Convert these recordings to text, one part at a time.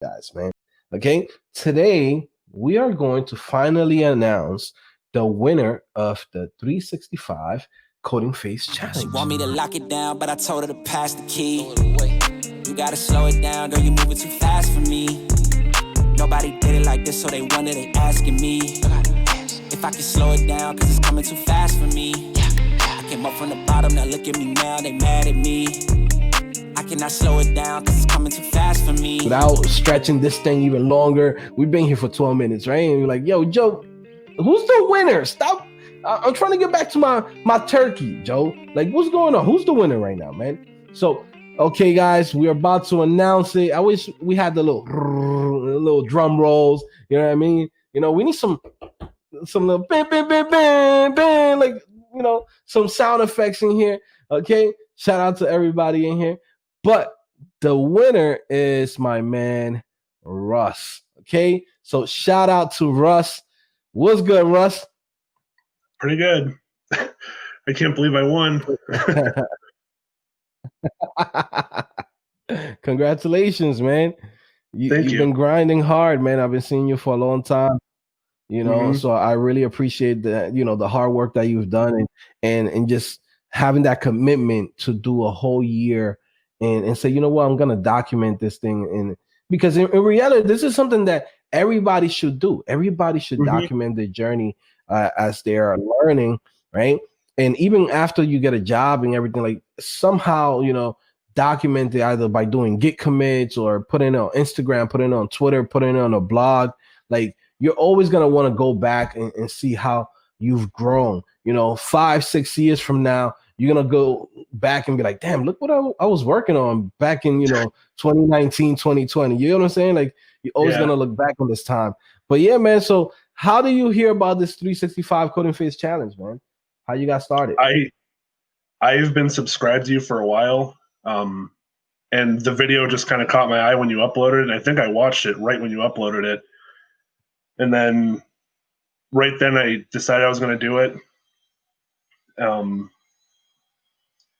guys, man. Okay, today we are going to finally announce the winner of the 365 Coding Phase Challenge. She want me to lock it down, but I told her to pass the key. You gotta slow it down, girl, you moving too fast for me. Nobody did it like this, so they wonder, they asking me if I can slow it down, cause it's coming too fast for me. I came up from the bottom, now look at me now, they mad at me. I cannot slow it down, cause it's coming too fast for me. Without stretching this thing even longer, we've been here for 12 minutes, right? And you're like, yo, Joe, who's the winner? Stop. I'm trying to get back to my turkey, Joe. Like, what's going on? Who's the winner right now, man? So, okay, guys, we're about to announce it. I wish we had the little drum rolls. You know what I mean? You know, we need some little bam, bam, bam, bam, bam, like, you know, some sound effects in here. Okay, shout out to everybody in here. But the winner is my man Russ. Okay, so shout out to Russ. What's good, Russ? Pretty good. I can't believe I won. Congratulations, man. You've been grinding hard, man. I've been seeing you for a long time. You know, so I really appreciate the hard work that you've done and just having that commitment to do a whole year and say, you know what, I'm gonna document this thing. And because in reality, this is something that everybody should do. Everybody should document their journey as they are learning, right? And even after you get a job and everything, like somehow, you know, document it either by doing Git commits or putting it on Instagram, putting it on Twitter, putting it on a blog. Like, you're always going to want to go back and see how you've grown. You know, 5-6 years from now, you're going to go back and be like, damn, look what I was working on back in, 2019, 2020. You know what I'm saying? Like, you're always going to look back on this time. But yeah, man, so how do you hear about this 365 Coding Phase Challenge, man? How you got started? I've been subscribed to you for a while. And the video just kind of caught my eye when you uploaded it. And I think I watched it right when you uploaded it. And then right then I decided I was going to do it.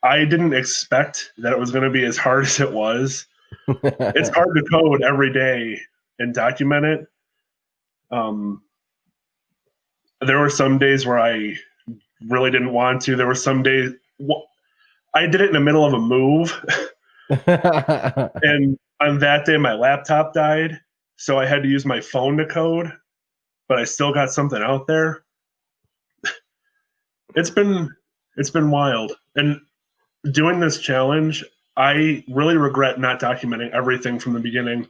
I didn't expect that it was going to be as hard as it was. It's hard to code every day and document it. There were some days where I really didn't want to. There were some days I did it in the middle of a move. And on that day, my laptop died. So I had to use my phone to code. But I still got something out there. It's been wild. And doing this challenge, I really regret not documenting everything from the beginning,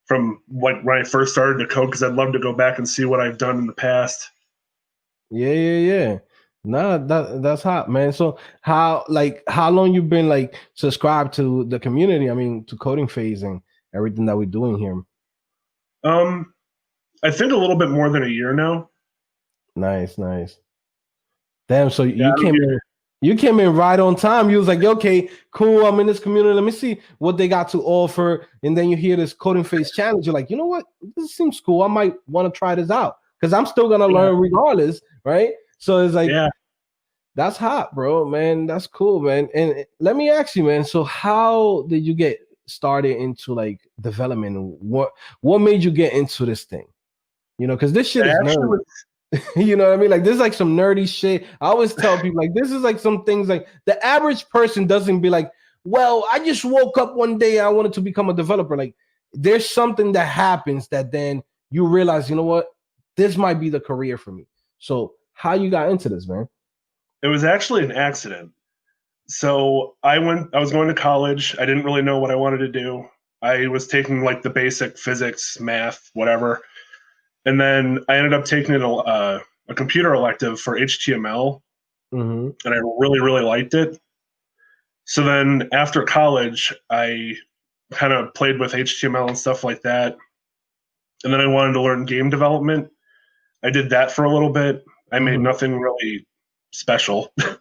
from like when I first started to code, because I'd love to go back and see what I've done in the past. Yeah. Nah, that's hot, man. So how long you been like subscribed to the community? I mean, to Coding Phase and everything that we're doing here. I think a little bit more than a year now. Nice. Damn, so you came in right on time. You was like, okay, cool, I'm in this community. Let me see what they got to offer. And then you hear this Coding Phase Challenge. You're like, you know what? This seems cool. I might want to try this out because I'm still gonna learn regardless, right? So it's like, that's hot, bro, man. That's cool, man. And let me ask you, man. So how did you get started into like development? What made you get into this thing? You know, because this shit is nerdy. You know what I mean? Like, this is like some nerdy shit. I always tell people, like, this is like some things like the average person doesn't be like, well, I just woke up one day, I wanted to become a developer. Like, there's something that happens that then you realize, you know what? This might be the career for me. So how you got into this, man? It was actually an accident. So I was going to college. I didn't really know what I wanted to do. I was taking like the basic physics, math, whatever. And then I ended up taking a computer elective for HTML, and I really, really liked it. So then after college, I kind of played with HTML and stuff like that. And then I wanted to learn game development. I did that for a little bit. I made nothing really special. It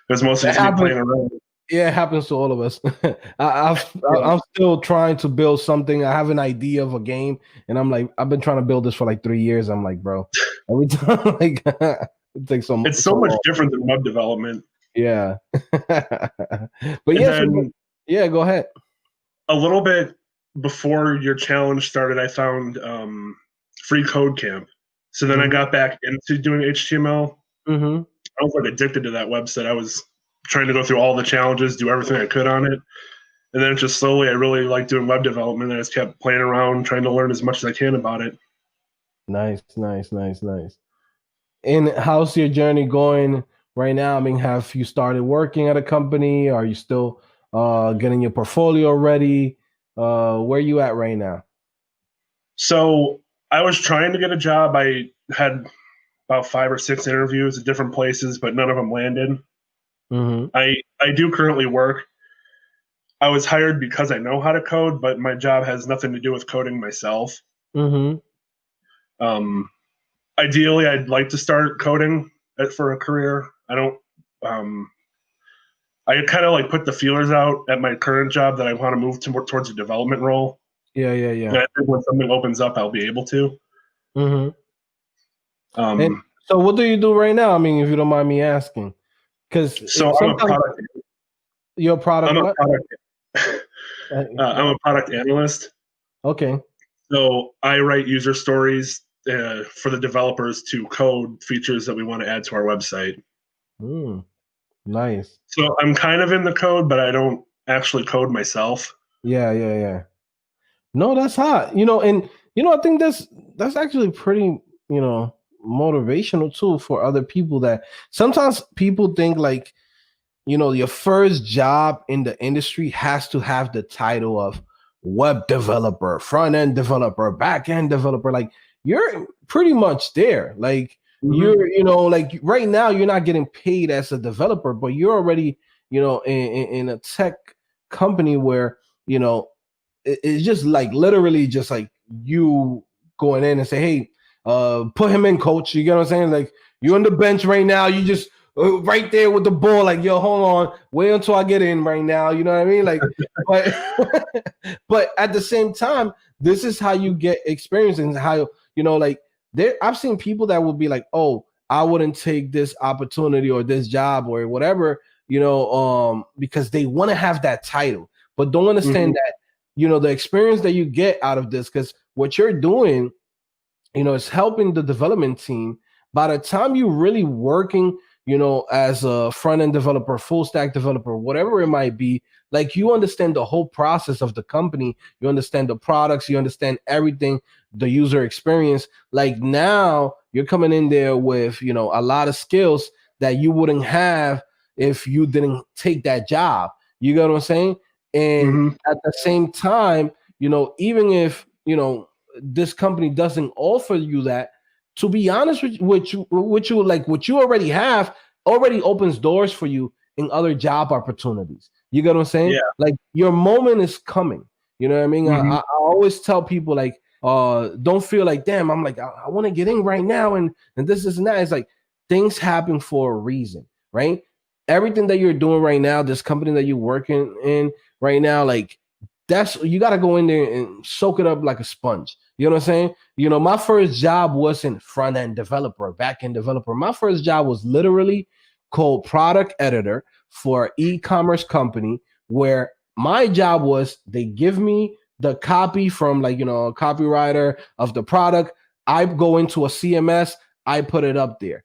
was mostly just me playing around. Yeah, it happens to all of us. I'm still trying to build something. I have an idea of a game, and I'm like, I've been trying to build this for like 3 years. I'm like, bro, every time like it takes so much. It's so much different than web development. Yeah, but yeah, go ahead. A little bit before your challenge started, I found free code camp. So then I got back into doing HTML. Mm-hmm. I was like addicted to that website. I was trying to go through all the challenges, do everything I could on it. And then just slowly, I really liked doing web development. And I just kept playing around, trying to learn as much as I can about it. Nice. And how's your journey going right now? I mean, have you started working at a company? Are you still getting your portfolio ready? Where are you at right now? So I was trying to get a job. I had about 5 or 6 interviews at different places, but none of them landed. Mm-hmm. I do currently work. I was hired because I know how to code, but my job has nothing to do with coding myself. Mm-hmm. Um, Ideally, I'd like to start coding for a career. I don't. I kind of like put the feelers out at my current job that I want to move towards a development role. Yeah. And I think when something opens up, I'll be able to. Mm-hmm. And Um, so what do you do right now? I mean, if you don't mind me asking, because so I'm a sometimes product. your product, I'm a what? product. I'm a product analyst. Okay. So I write user stories for the developers to code features that we want to add to our website. Nice. So I'm kind of in the code, but I don't actually code myself. Yeah. No, that's hot. And I think that's actually pretty, motivational too for other people that sometimes people think like, your first job in the industry has to have the title of web developer, front end developer, back end developer. Like you're pretty much there. Like you're, like right now you're not getting paid as a developer, but you're already, in a tech company where, it's just like literally just like you going in and say, hey, put him in, coach. You get what I'm saying? Like you're on the bench right now. You just right there with the ball, like, yo, hold on, wait until I get in right now. You know what I mean? Like, but but at the same time, this is how you get experience and how like there. I've seen people that will be like, oh, I wouldn't take this opportunity or this job or whatever, because they want to have that title, but don't understand that the experience that you get out of this, because what you're doing, is helping the development team. By the time you're really working, as a front end developer, full stack developer, whatever it might be, like you understand the whole process of the company, you understand the products, you understand everything, the user experience. Like now you're coming in there with, a lot of skills that you wouldn't have if you didn't take that job. You get what I'm saying? And at the same time, even if, this company doesn't offer you that, to be honest with you, like what you already have already opens doors for you in other job opportunities. You get what I'm saying? Yeah. Like your moment is coming. You know what I mean? I always tell people like, don't feel like, damn, I'm like, I want to get in right now. And this and that. It's like things happen for a reason, right? Everything that you're doing right now, this company that you're working in right now, like that's, you got to go in there and soak it up like a sponge. You know what I'm saying? My first job wasn't front end developer, back end developer. My first job was literally called product editor for an e-commerce company, where my job was they give me the copy from like, a copywriter of the product. I go into a CMS, I put it up there.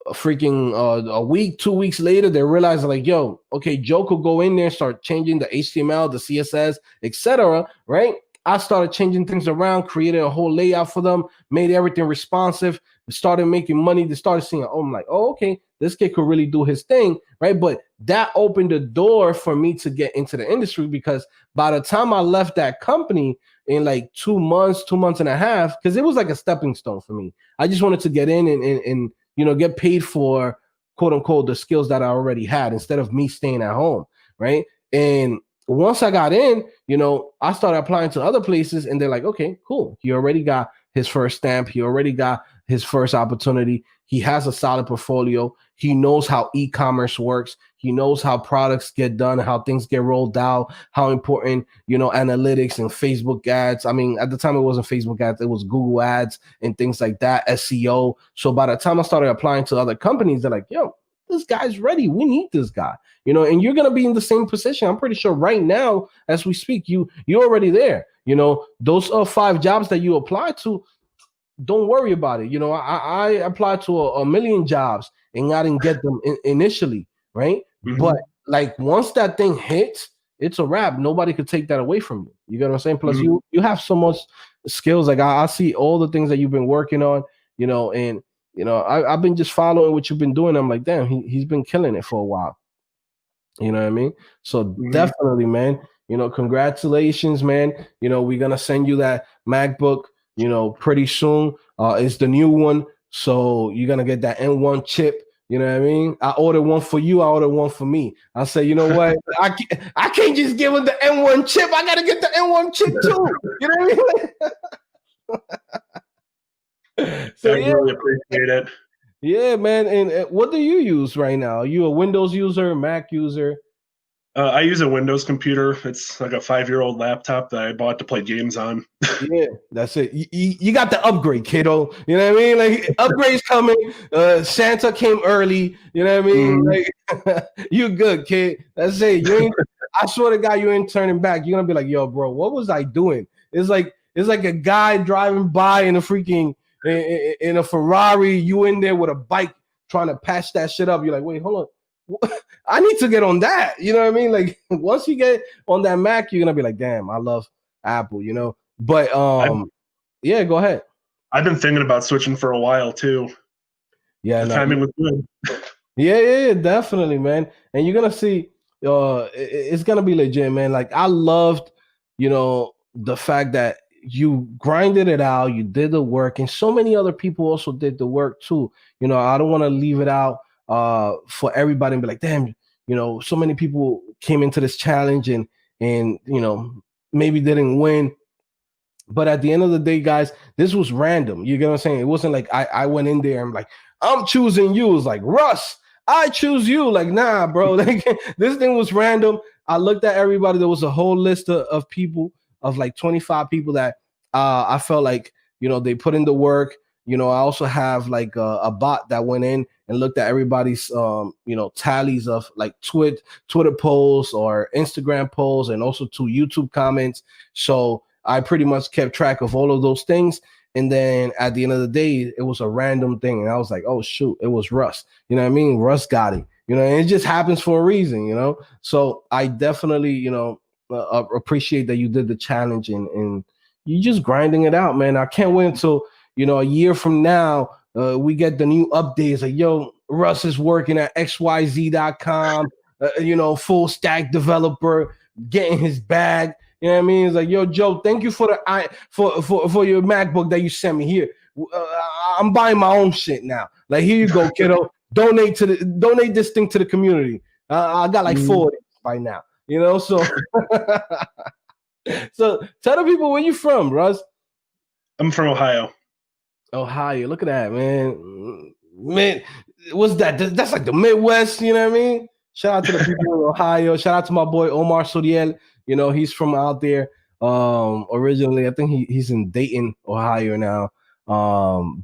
A freaking a week, 2 weeks later, they realize like, yo, okay, Joe could go in there, start changing the HTML, the CSS, etc. Right? I started changing things around, created a whole layout for them, made everything responsive, started making money. They started seeing, oh, I'm like, oh, okay, this kid could really do his thing, right? But that opened the door for me to get into the industry, because by the time I left that company in like 2 months, 2 months and a half, because it was like a stepping stone for me. I just wanted to get in and get paid for quote unquote the skills that I already had instead of me staying at home, right? And once I got in, I started applying to other places, and they're like, okay, cool. He already got his first stamp. He already got his first opportunity. He has a solid portfolio. He knows how e-commerce works. He knows how products get done, how things get rolled out, how important, analytics and Facebook ads. I mean, at the time it wasn't Facebook ads, it was Google ads and things like that, SEO. So by the time I started applying to other companies, they're like, yo, this guy's ready. We need this guy, and you're gonna be in the same position. I'm pretty sure right now, as we speak, you're already there. Those 5 jobs that you applied to, don't worry about it. I applied to a million jobs and I didn't get them initially, right? But like once that thing hits, it's a wrap. Nobody could take that away from you. You get what I'm saying? Plus, you have so much skills. Like I see all the things that you've been working on, and I've been just following what you've been doing. I'm like, damn, he's been killing it for a while. You know what I mean? So definitely, man. Congratulations, man. We're gonna send you that MacBook, pretty soon. It's the new one, so you're gonna get that M1 chip. You know what I mean? I ordered one for you. I ordered one for me. I say, you know what? I can't just give him the M1 chip. I gotta get the M1 chip too. You know what I mean? So I really appreciate it. Yeah, man. And what do you use right now? Are you a Windows user, Mac user? I use a Windows computer. It's like a 5-year-old laptop that I bought to play games on. Yeah, that's it. You got the upgrade, kiddo. You know what I mean? Like upgrades coming. Santa came early. You know what I mean? Like you good, kid. That's it. I swear to God, you ain't turning back. You're gonna be like, yo, bro, what was I doing? It's like a guy driving by in a freaking in a Ferrari. You in there with a bike trying to patch that shit up. You're like, wait, hold on. I need to get on that. You know what I mean? Like once you get on that Mac, you're gonna be like, damn, I love Apple, But yeah, go ahead. I've been thinking about switching for a while too. Yeah, the timing was good. Yeah, definitely, man. And you're gonna see, it's gonna be legit, man. Like I loved, the fact that you grinded it out, you did the work, and so many other people also did the work too. I don't want to leave it out for everybody and be like, damn, so many people came into this challenge and maybe didn't win. But at the end of the day, guys, this was random. You get what I'm saying? It wasn't like I went in there and I'm like, I'm choosing you. It's like, Russ, I choose you. Like, nah, bro. Like, this thing was random. I looked at everybody. There was a whole list of people, of like 25 people that I felt like, they put in the work. I also have like a bot that went in and looked at everybody's, tallies of like Twitter posts or Instagram posts and also 2 YouTube comments. So I pretty much kept track of all of those things. And then at the end of the day, it was a random thing. And I was like, oh, shoot, it was Russ. You know what I mean? Russ got it. And it just happens for a reason, So I definitely, appreciate that you did the challenge and you just grinding it out, man. I can't wait until, a year from now, we get the new updates. Like, yo, Russ is working at xyz.com, full stack developer, getting his bag. You know what I mean? It's like, yo, Joe, thank you for your MacBook that you sent me here. I'm buying my own shit now. Like, here you go, kiddo. Donate this thing to the community. I got like 40 by now. So so tell the people where you from, Russ. I'm from Ohio. Ohio, look at that, man. Man, what's that? That's like the Midwest. You know what I mean? Shout out to the people in Ohio. Shout out to my boy Omar Soriel. He's from out there. Originally, I think he's in Dayton, Ohio now.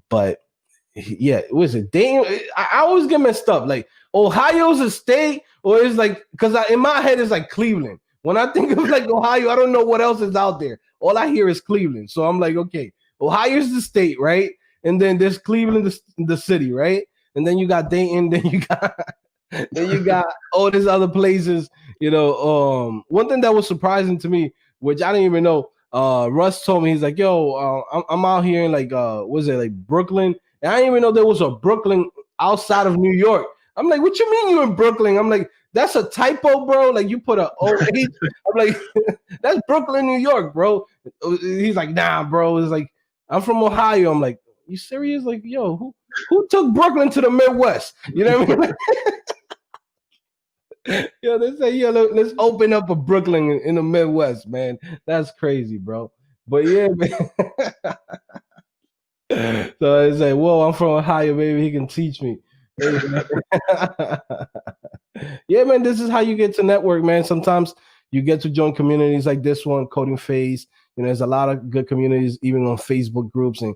But yeah, was it Dayton? I always get messed up. Like Ohio's a state, or it's like, because in my head it's like Cleveland. When I think of like Ohio, I don't know what else is out there. All I hear is Cleveland. So I'm like, okay, Ohio's the state, right? And then there's Cleveland, the city, right? And then you got Dayton. Then you got all these other places. One thing that was surprising to me, which I didn't even know, Russ told me, he's like, yo, I'm out here in like, was it like Brooklyn? And I didn't even know there was a Brooklyn outside of New York. I'm like, what you mean you in Brooklyn? I'm like, that's a typo, bro. Like you put a OH. I'm like, that's Brooklyn, New York, bro. He's like, nah, bro. It's like, I'm from Ohio. I'm like, you serious? Like, yo, who took Brooklyn to the Midwest? You know what I mean? Yo, they say, yo, let's open up a Brooklyn in the Midwest, man. That's crazy, bro. But yeah, man. So I say, whoa, I'm from Ohio, maybe he can teach me. Hey, yeah, man, this is how you get to network, man. Sometimes you get to join communities like this one, CodingPhase. There's a lot of good communities, even on Facebook groups and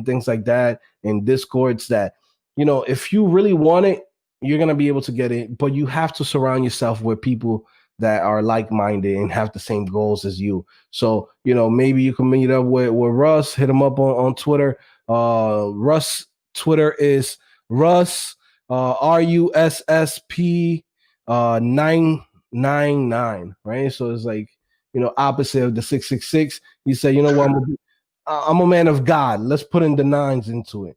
things like that, and Discords that, if you really want it, you're gonna be able to get it, but you have to surround yourself with people that are like-minded and have the same goals as you. So, maybe you can meet up with Russ, hit him up on Twitter. Russ Twitter is Russ RUSSP 999, right? So it's like, opposite of the 666. He said, you know what, I'm a man of God. Let's put in the nines into it.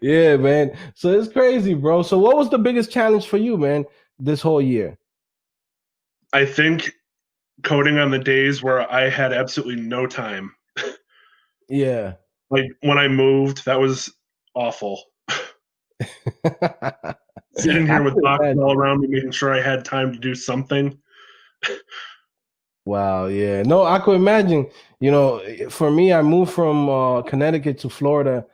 Yeah, man. So it's crazy, bro. So what was the biggest challenge for you, man, this whole year? I think coding on the days where I had absolutely no time. Yeah. Like when I moved, that was awful. Sitting here with boxes all around me, making sure I had time to do something. Wow, yeah. No, I could imagine. For me, I moved from Connecticut to Florida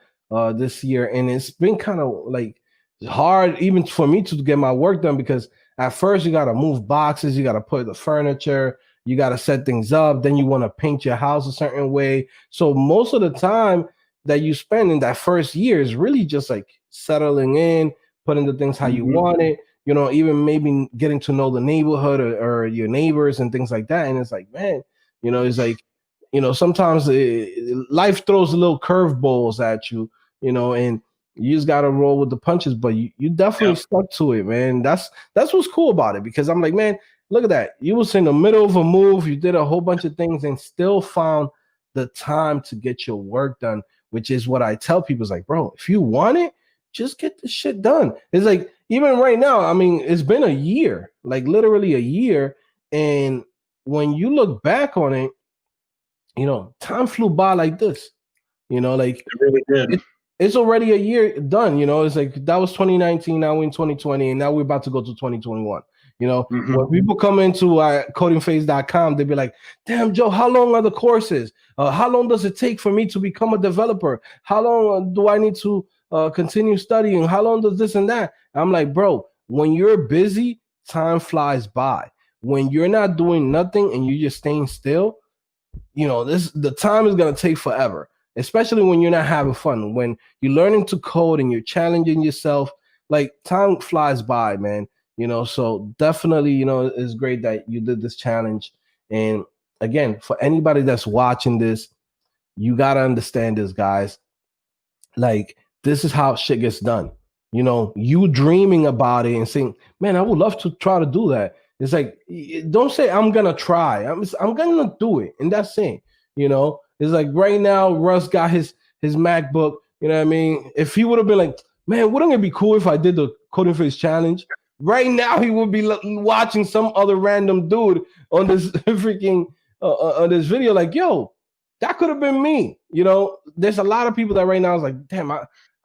this year, and it's been kind of like hard even for me to get my work done because at first you got to move boxes, you got to put the furniture, you got to set things up, then you want to paint your house a certain way. So most of the time that you spend in that first year is really just like settling in, putting the things how you want it, even maybe getting to know the neighborhood or your neighbors and things like that. And it's like, man, it's like, sometimes life throws little curveballs at you, and you just got to roll with the punches, but you definitely stuck to it, man. That's what's cool about it, because I'm like, man, look at that. You was in the middle of a move. You did a whole bunch of things and still found the time to get your work done, which is what I tell people. Is like, bro, if you want it, just get the shit done. It's like, even right now, I mean, it's been a year, like literally a year. And when you look back on it, time flew by like this, like it really did. It's already a year done. It's like that was 2019. Now we're in 2020, and now we're about to go to 2021. When people come into CodingPhase.com, they be like, damn, Joe, how long are the courses? How long does it take for me to become a developer? How long do I need to continue studying? How long does this and that? I'm like, bro, when you're busy, time flies by. When you're not doing nothing and you're just staying still, the time is going to take forever, especially when you're not having fun. When you're learning to code and you're challenging yourself, like, time flies by, man. So definitely, it's great that you did this challenge. And again, for anybody that's watching this, you got to understand this, guys. Like, this is how shit gets done. You dreaming about it and saying, man, I would love to try to do that. It's like, don't say I'm gonna try. I'm gonna do it, and that's it. It's like right now, Russ got his MacBook. You know what I mean? If he would have been like, man, wouldn't it be cool if I did the CodingPhase challenge? Right now, he would be watching some other random dude on this freaking on this video, like, yo, that could have been me. There's a lot of people that right now is like, damn,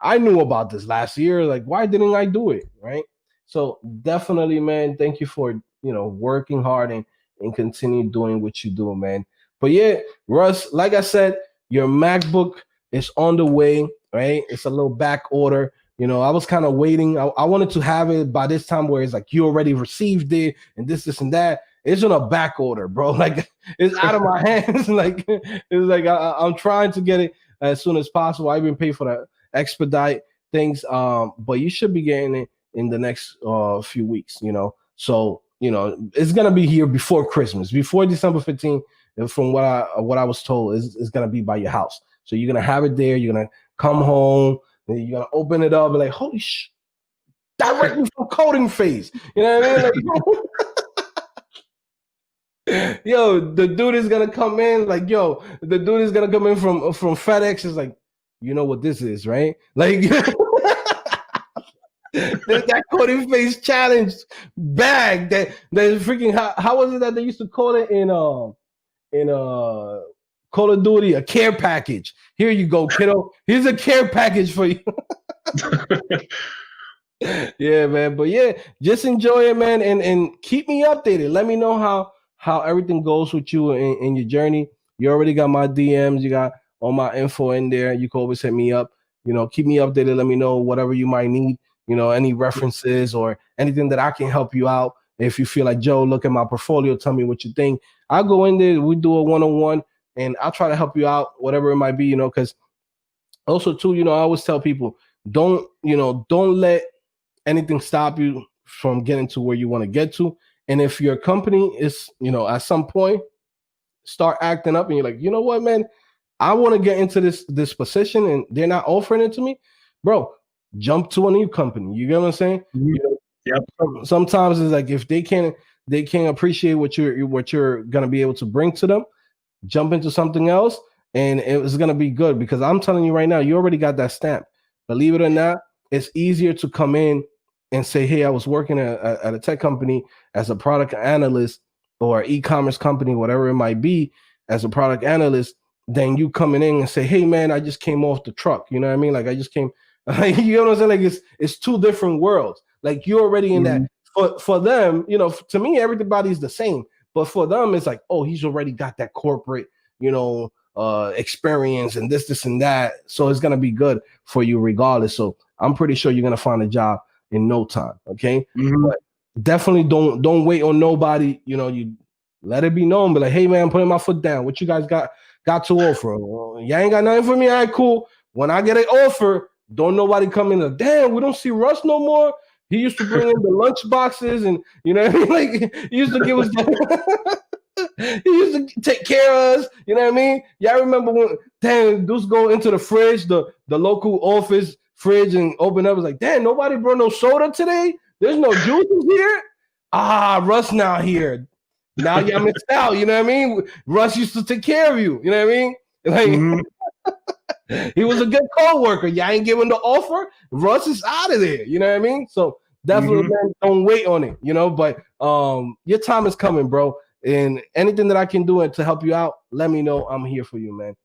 I knew about this last year. Like, why didn't I do it? Right. So definitely, man, thank you for, working hard and continue doing what you do, man. But yeah, Russ, like I said, your MacBook is on the way, right? It's a little back order. I was kind of waiting. I wanted to have it by this time where it's like you already received it and this and that. It's on a back order, bro. Like, it's out of my hands. Like, it's like I'm trying to get it as soon as possible. I even pay for the expedite things. But you should be getting it in the next few weeks, So, it's gonna be here before Christmas, before December 15th. From what I was told, is gonna be by your house. So you're gonna have it there. You're gonna come home. And you're gonna open it up and like, holy sh! Directly from CodingPhase. You know what I mean? Like, yo, the dude is gonna come in. Like, yo, the dude is gonna come in from FedEx. Is like, you know what this is, right? Like, that CodingPhase challenge bag. That freaking how was it that they used to call it in Call of Duty, a care package. Here you go, kiddo. Here's a care package for you. Yeah, man. But yeah, just enjoy it, man, and keep me updated. Let me know how everything goes with you in your journey. You already got my DMs. You got all my info in there. You can always hit me up. Keep me updated. Let me know whatever you might need. Any references or anything that I can help you out. If you feel like, Joe, look at my portfolio, tell me what you think. I'll go in there. We do a one-on-one, and I'll try to help you out, whatever it might be. Because Also, too, I always tell people, don't let anything stop you from getting to where you want to get to. And if your company is, at some point start acting up and you're like, you know what, man, I want to get into this position and they're not offering it to me, bro, jump to a new company. You get what I'm saying? Yep. Sometimes it's like if they can't appreciate what you're gonna be able to bring to them, jump into something else and it's going to be good, because I'm telling you right now, you already got that stamp. Believe it or not, it's easier to come in and say, hey, I was working at a tech company as a product analyst or e-commerce company, whatever it might be, as a product analyst, than you coming in and say, hey, man, I just came off the truck. You know what I mean? Like, I just came, you know what I'm saying? Like, it's two different worlds. Like, you're already in that. For them, to me, everybody's the same. But for them, it's like, oh, he's already got that corporate, experience and this and that. So it's gonna be good for you regardless. So I'm pretty sure you're gonna find a job in no time. Okay. But definitely don't wait on nobody. You let it be known, but like, hey man, I'm putting my foot down. What you guys got to offer? You ain't got nothing for me. All right, cool. When I get an offer, don't nobody come in and, damn, we don't see Russ no more. He used to bring in the lunch boxes and, like, he used to give us he used to take care of us. You know what I mean? Y'all remember when, damn, dudes go into the fridge, the local office fridge, and open up. It's like, damn, nobody brought no soda today? There's no juices here? Ah, Russ now here. Now y'all missed out. You know what I mean? Russ used to take care of you. You know what I mean? Like, he was a good co-worker. Y'all ain't giving the offer. Russ is out of there. You know what I mean? So definitely, man, don't wait on it. But your time is coming, bro. And anything that I can do to help you out, let me know. I'm here for you, man.